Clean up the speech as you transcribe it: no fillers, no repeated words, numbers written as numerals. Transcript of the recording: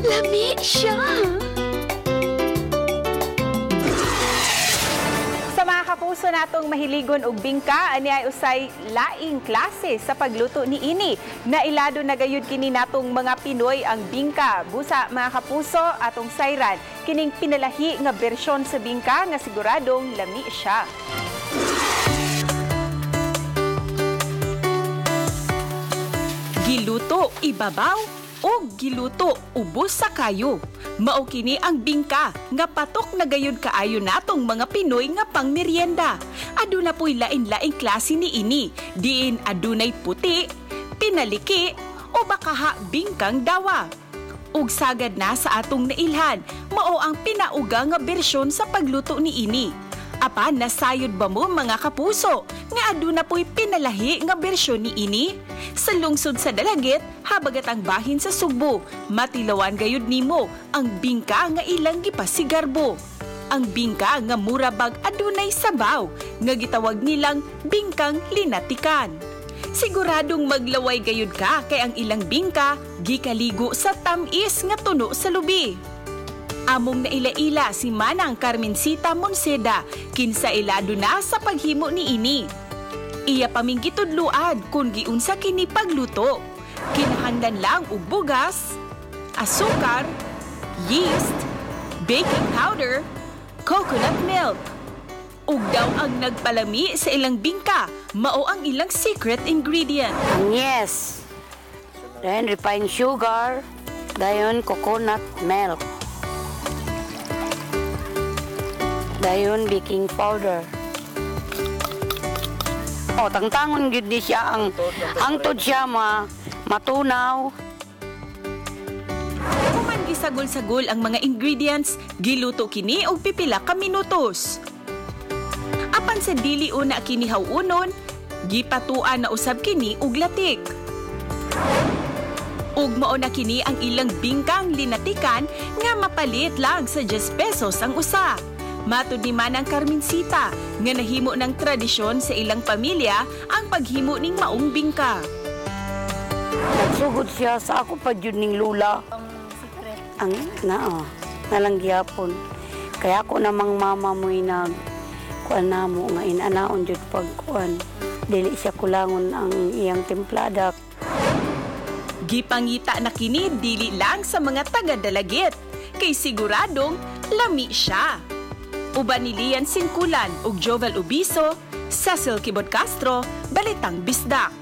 Lami siya. Sa mga kapuso natong mahiligon og bingka, ani ay usay laing klase sa pagluto ni ini. Nailado na gayud kini natong mga Pinoy ang bingka. Busa mga kapuso atong sayran kining pinalahi nga bersyon sa bingka nga siguradong lami siya. Giluto ibabaw o giluto ubos sa kayo. Mao kini ang bingka nga patok na gayud kaayo natong mga Pinoy nga pangmeryenda. Aduna po'y lain-laing klase ni ini. Diin adunay puti, pinaliki o bakaha bingkang dawa. Ug sagad na sa atong nailhan, mao ang pinauga nga bersyon sa pagluto ni ini. Apan nasayod ba mo mga kapuso nga aduna po'y pinalahi nga bersyon ni ini? Sa lungsod sa Dalaguete, habagat ang bahin sa Subo, matilawan gayud nimo ang bingka nga ilang Gipasigarbo. Ang bingka nga murabag adunay sabaw, nga gitawag nilang bingkang Linatikan. Siguradong maglaway gayud ka kay ang ilang bingka gikaligo sa tamis nga tuno sa lubi. Among naila-ila si Manang Carmencita Monseda kinsa ilado na sa paghimo ni ini. Iya paming gitudluan kung giunsa kini pagluto. Kinahanglan lang og bugas, asukar, yeast, baking powder, coconut milk. Ug daw ang nagpalami sa ilang bingka, mao ang ilang secret ingredient. Yes. Then refined sugar, dayon coconut milk. Dayon baking powder. O, tangtangon gid di siya ang hangtod siya matunaw. Human gisagol-sagol ang mga ingredients, giluto kini og pipila ka minutos. Apan sa dili una kini hawunon, gipatuan na usab kini og latik. Ug mao na kini ang ilang bingkang linatikan nga mapalit lang sa 10 pesos ang usa. Matud ni Manang Carmencita nga nahimo ng tradisyon sa ilang pamilya ang paghimo ning maong bingka. Nagsugod siya sa ako pa jud ning lula. Ang nalang gyapon. Kaya ako namang mama mo'y kuan namo nga inanaon jud pagkuan. Dili siya kulangon ang iyang templada. Gipangita na kini dili lang sa mga taga Dalaguete kay siguradong lami siya. Uban ni Lian Singkulan ug Jovel Ubiso, Cecil Quibod-Castro, Balitang Bisdak.